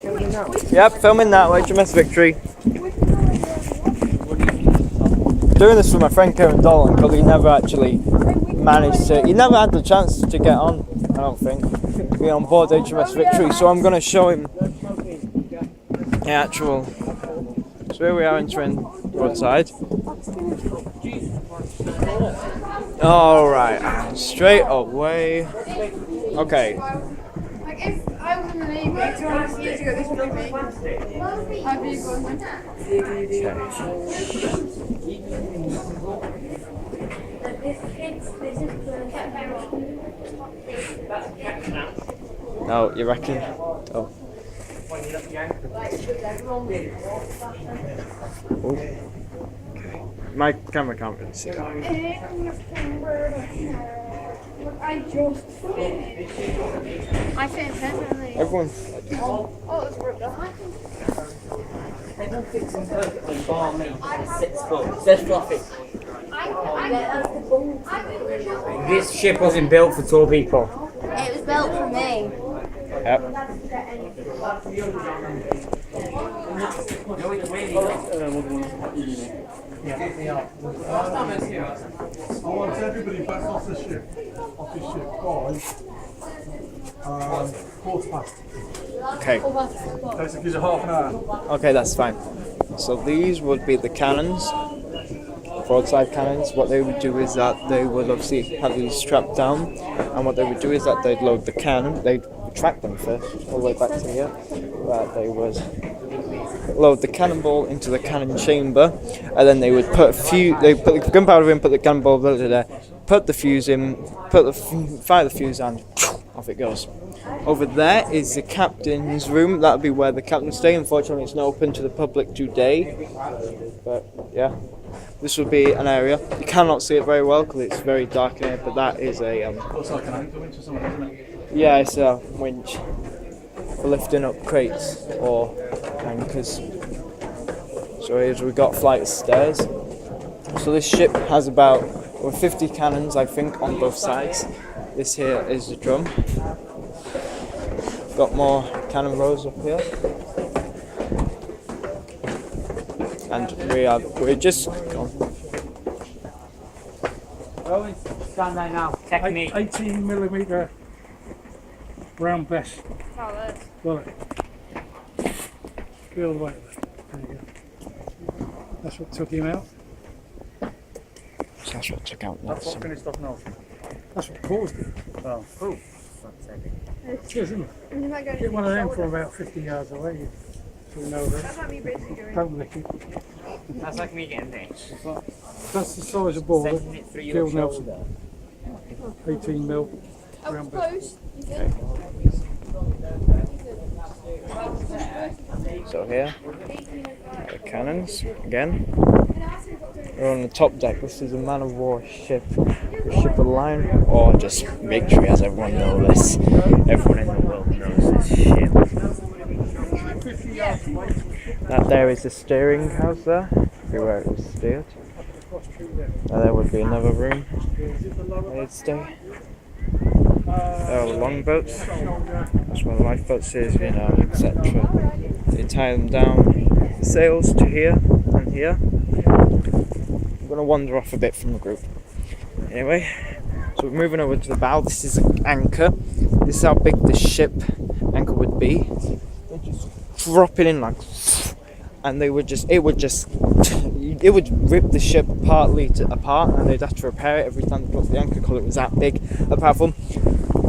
Yep, filming now, HMS Victory. Doing this for my friend Kevin Dolan because he never actually he never had the chance to get on, I don't think, be on board HMS Victory, so I'm going to show him the actual. So here we are entering roadside. Alright, straight away. Okay. Like if I was in the Navy 200 years ago, this would be me. I'd be going. No, you reckon? Oh. Okay. My camera can't really see that. I just I fit perfectly. Everyone. Oh, it's ripped off. Everyone fits in perfectly, bar me, 6 foot. There's Fluffy. This ship wasn't built for tall people. It was built for me. Yep. I want everybody back off the ship, by quarter past. Okay. Basically, gives you half an hour. Okay, that's fine. So these would be the cannons, broadside cannons. What they would do is that they would obviously have these strapped down, and what they would do is that they'd load the cannon. They'd retract them first, all the way back to here. That they would load the cannonball into the cannon chamber, and then they would put they put the gunpowder in, put the cannonball there, put the fuse in, fire the fuse, and off it goes. Over there is the captain's room. That would be where the captain stay. Unfortunately, it's not open to the public today. But yeah, this would be an area. You cannot see it very well because it's very dark in here. But that is a Looks like an anchor winch or something, doesn't it? yeah, it's a winch for lifting up crates or anchors. So here's we've got a flight of stairs. So this ship has about 50 cannons, I think, on both sides. This here is the drum. Got more cannon rows up here, and we're just gone. Rowan, stand there now. Technique. 18mm round best bullet. Go all the way to there. There you go. That's what took him out. That's what took out That's that. what finished off Nelson. That's what caused it. Well, it's isn't it? Get one of them from about 50 yards away. So you know That's that. like me basically doing. Don't lick it. That's like me getting this. That's the size of ball that Sending it through your killed Nelson. shoulder. 18mm I was round best. close. So here, the cannons again. We're on the top deck. This is a man of war ship, the ship of the line, or just Victory, as everyone knows this. Everyone in the world knows this ship. That there is the steering house there, where it was steered. And there would be another room where they'd stay. There are the longboats. That's where the lifeboats is, you know, etc. They tie them down, sails to here and here. I'm going to wander off a bit from the group. Anyway, so we're moving over to the bow. This is an anchor. This is how big the ship anchor would be. They just drop it in like, and it would rip the ship apart, and they'd have to repair it every time they dropped the anchor because it was that big and powerful.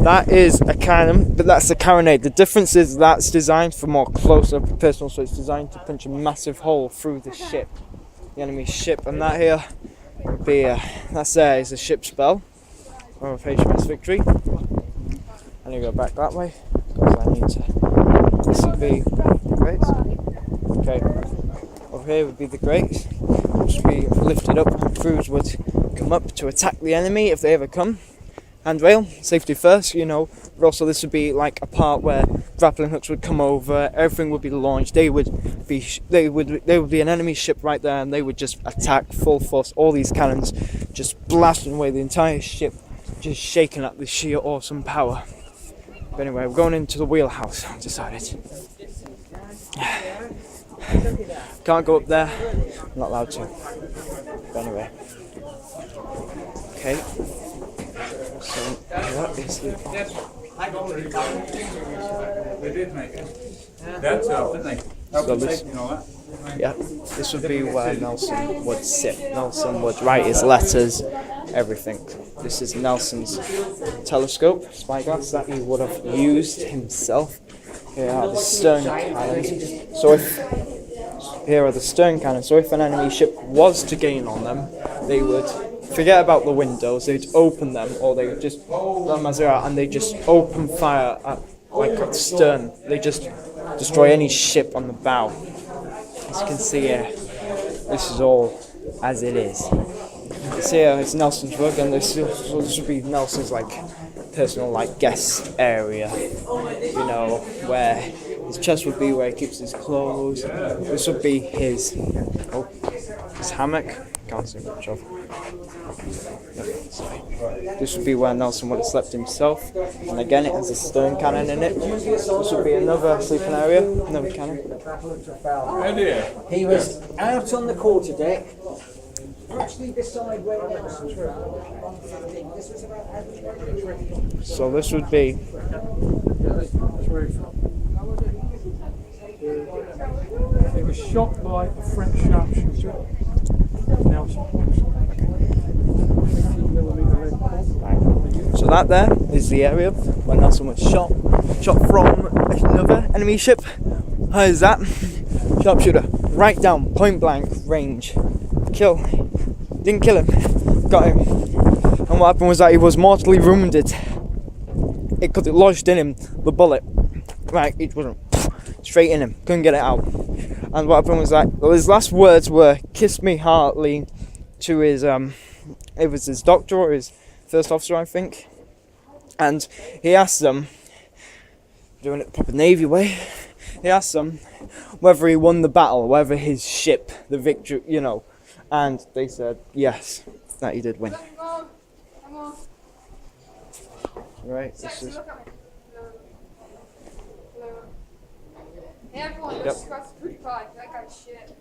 That is a cannon, but that's a carronade. The difference is that's designed for more close-up personal, so it's designed to punch a massive hole through the ship, the enemy ship, and that here would be that's there is a ship's bell of HMS Victory. And you go back that way because I need to. This would be grates. Okay, over here would be the grates, which would be lifted up, and crews would come up to attack the enemy if they ever come. Handrail, safety first, you know. But also this would be like a part where grappling hooks would come over, everything would be launched. They would be an enemy ship right there, and they would just attack full force. All these cannons just blasting away the entire ship, just shaking at the sheer awesome power. But anyway, we're going into the wheelhouse, I've decided. Can't go up there. I'm not allowed to. But anyway. Okay. So that is the They did make it. That's up, didn't they? Health and safety and all that. yeah. This would be where Nelson would sit. Nelson would write his letters, everything. This is Nelson's telescope, spyglass that he would have used himself. Here are the stern cannons. So here are the stern cannons. So if an enemy ship was to gain on them, they would forget about the windows. They'd open them, or they would just let them as they are, and they just open fire at at the stern. They just destroy any ship on the bow. As you can see here, this is all as it is. This here is Nelson's rug, and this would be Nelson's personal guest area. You know, where his chest would be, where he keeps his clothes. This would be his hammock. Can't see much of. This would be where Nelson would have slept himself, and again it has a stern cannon in it. This would be another sleeping area, another cannon. He was out on the quarterdeck, actually beside where Nelson was. So this would be He was shot by a French sharpshooter. Nelson. so that there is the area where Nelson was shot from another enemy ship. How is that? Sharpshooter, right down, point blank range. Didn't kill him, got him. And what happened was that he was mortally wounded. Because it lodged in him, the bullet. Right, it wasn't straight in him, couldn't get it out. And what happened was that his last words were "kiss me heartily" to his it was his doctor or his first officer, I think. And he asked them, doing it the proper Navy way, he asked them whether he won the battle, whether his ship, the Victory, and they said yes, that he did win. Right, this is. Hey everyone, Yep. let's scratch the pretty pie. That guy's shit.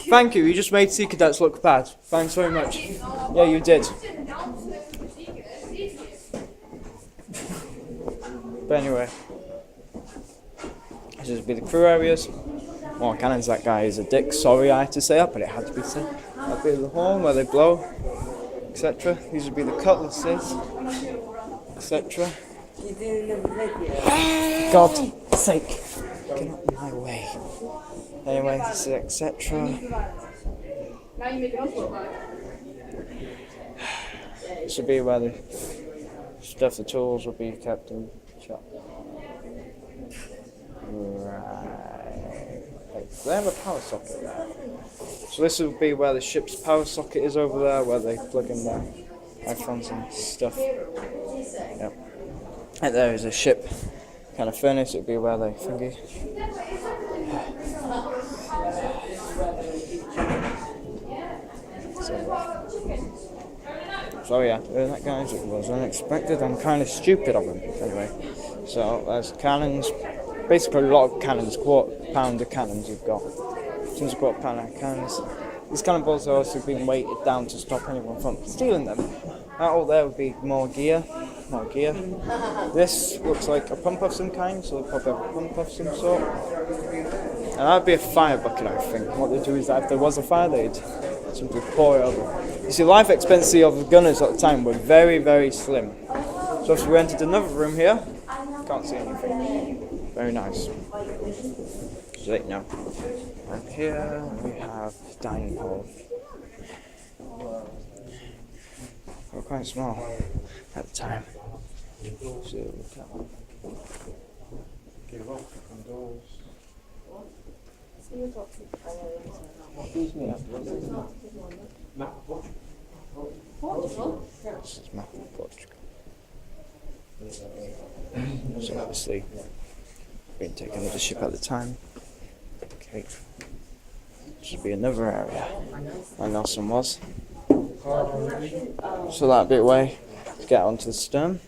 Thank you, you just made Sea Cadets look bad. Thanks very much. Yeah, you did. But anyway, this would be the crew areas. More cannons, that guy is a dick. Sorry I had to say that, but it had to be said. That'd be the horn where they blow, etc. These would be the cutlasses, etc. God's sake, get out of my way. Anyway, this is etc. Now you make us look bad. This would be where the stuff, the tools will be kept in shop. Right. So they have a power socket there. So this would be where the ship's power socket is over there, where they plug in their iPhones and stuff. Yep. And there is a ship kind of furnace, it would be where they thingy. So yeah, that guys, it was unexpected and kind of stupid of him. Anyway, so there's cannons, basically a lot of cannons, quarter-pounder cannons you've got. Tons of quarter-pounder cannons. These cannonballs are also being weighted down to stop anyone from stealing them. That all there would be more gear. This looks like a pump of some kind, so they'll probably have a pump of some sort. And that would be a fire bucket, I think. What they do is that if there was a fire, they'd simply pour it over. You see, life expectancy of the gunners at the time were very, very slim. So if we entered another room here, can't see anything. Very nice. Right now. And here we have dining hall. They were quite small at the time. So look at one. Excuse me. Portugal? This is map of Portugal. So obviously being taken with the ship at the time. Okay. Should be another area where Nelson was. So that'd be a way to get onto the stern.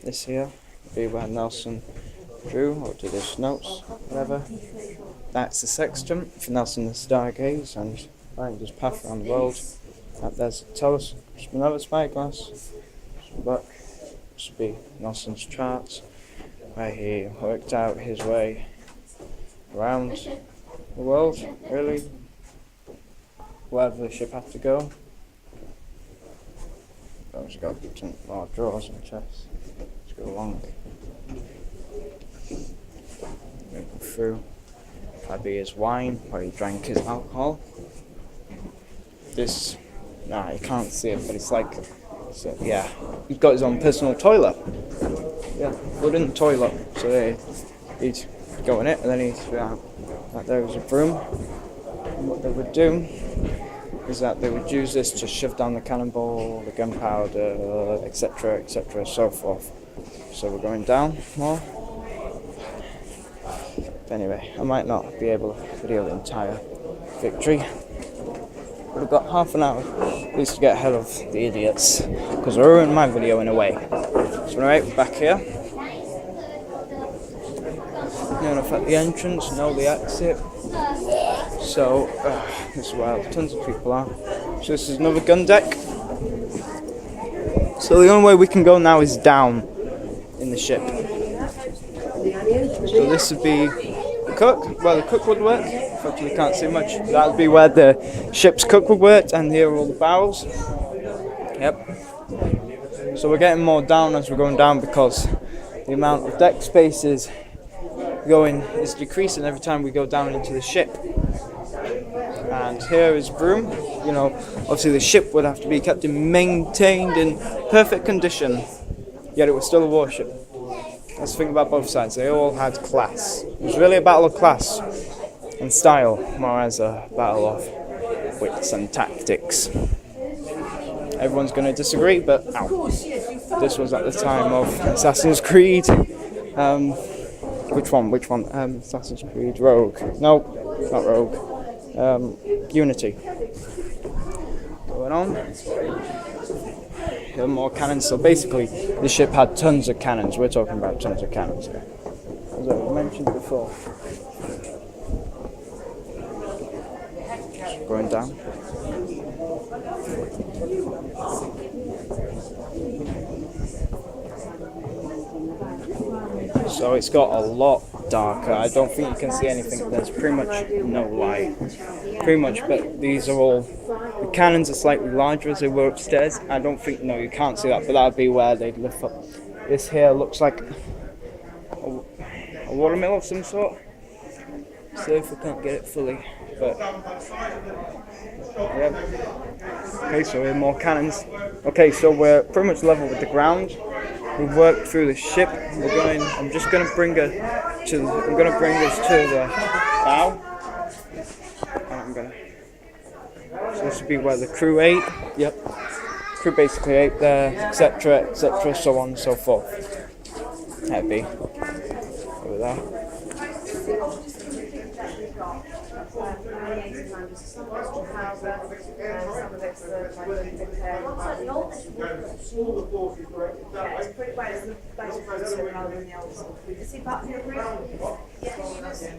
This here would be where Nelson Drew, or did his notes, whatever. That's the sextant for Nelson the Stargaze and find his path around the world. There's the telescope, another spyglass. Look, this would be Nelson's charts, where he worked out his way around the world, really, wherever the ship had to go. I've got some more drawers and chests. Let's go along. Moving through. That'd be his wine, where he drank his alcohol. This, nah, you can't see it, but it's like, so, yeah, he's got his own personal toilet. Yeah, wooden toilet. So he'd go in it, and then he'd like there was a broom. And what they would do is that they would use this to shove down the cannonball, the gunpowder, etc., etc., so forth. So we're going down more. But anyway, I might not be able to video the entire victory. But I've got half an hour at least to get ahead of the idiots, because I ruined my video in a way. So anyway, we're back here. Near enough at the entrance, know the exit. So, this is where tons of people are. So this is another gun deck. So the only way we can go now is down in the ship. So this would be the cook. Well, the cook would work. Unfortunately, can't see much. That would be where the ship's cook would work, and here are all the barrels. Yep. So we're getting more down as we're going down because the amount of deck space is decreasing every time we go down into the ship. And here is broom. You know, obviously the ship would have to be kept maintained in perfect condition, yet it was still a warship. Let's think about both sides. They all had class. It was really a battle of class and style, more as a battle of wits and tactics. Everyone's going to disagree, but this was at the time of Assassin's Creed. Which one? Assassin's Creed Rogue. No, not Rogue. Unity. Going on. Here are more cannons. So basically, the ship had tons of cannons. We're talking about tons of cannons here, as I mentioned before. Going down. So it's got a lot darker. I don't think you can see anything. There's pretty much no light. Pretty much, but these are all... The cannons are slightly larger as they were upstairs. I don't think... No, you can't see that, but that would be where they'd lift up. This here looks like a watermill of some sort. So if we can't get it fully, but... Yeah. Okay, so we have more cannons. Okay, so we're pretty much level with the ground. We've worked through the ship. We're going. I'm just going to bring her to. I'm going to bring us to the bow. And I'm going to. So this would be where the crew ate. Yep. Crew basically ate there, etc., etc., so on and so forth. That'd be over there.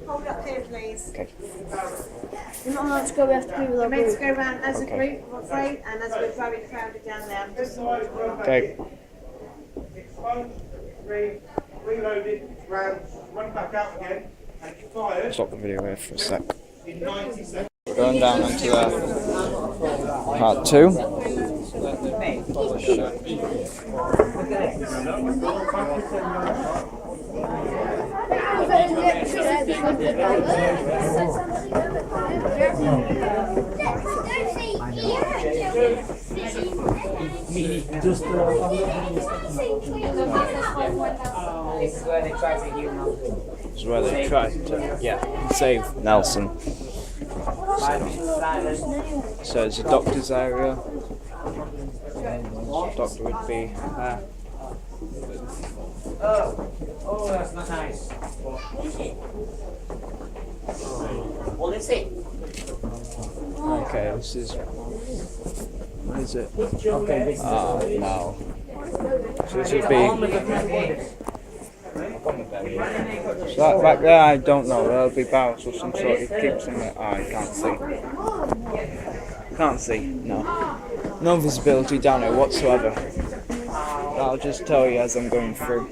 Hold up here, please. Okay. We're not allowed to go, we have to be with our We're meant group. to go round as a Okay. group, I'm afraid, and as we're very crowded down there, I'm just... Okay. Reloaded, rounds, run back out again, and you fire Stop the video here for a sec. in 90 seconds. We're going down into part 2. This is where they try to heal now. This is where they tried to, save Nelson. So it's a doctor's area. The doctor would be there. Oh, that's not nice. What is it? Okay, this is... What is it? No. So this would be... So that back there, I don't know. There'll be bows or some sort. It keeps them. I can't see. Can't see. No. No visibility down here whatsoever. I'll just tell you as I'm going through.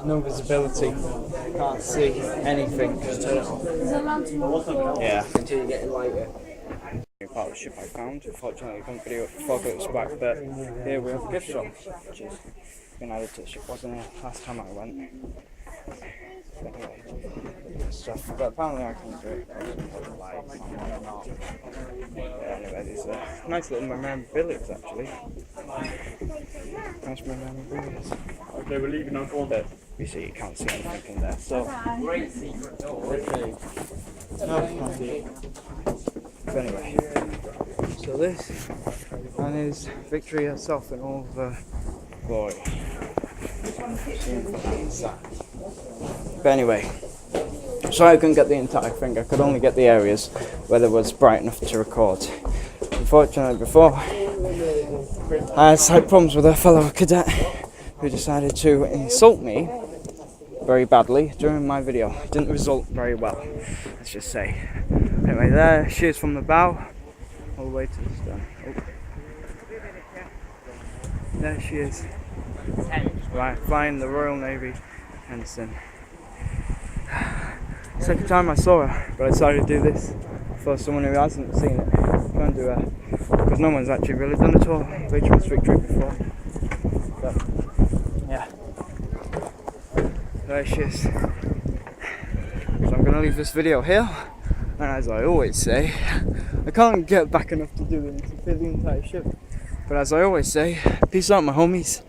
No visibility. Can't see anything. Just turn it off. Yeah. Until you get lighter. Part of the ship I found. Unfortunately, I couldn't video it before it was back, but here we have a gift shop, which has been added to the ship. Wasn't here last time I went. But anyway, stuff. But apparently I can do it. Anyway, there's a nice little memorabilia actually. Nice memorabilia. They were leaving on board. But you see, you can't see anything in there. So, Great secret door. but anyway, so this and is Victory herself in all of her glory. But anyway, sorry I couldn't get the entire thing. I could only get the areas where there was bright enough to record. Unfortunately, before I had slight problems with a fellow cadet who decided to insult me very badly during my video. It didn't result very well, let's just say. Anyway, there she is from the bow all the way to the stern. Oh. There she is. Right, flying the Royal Navy ensign. Second time I saw her, but I decided to do this for someone who hasn't seen it. Try and do it because no one's actually really done it all. HMS Victory before. But yeah, there she is. So I'm going to leave this video here, and as I always say, I can't get back enough to do the entire ship. But as I always say, peace out my homies.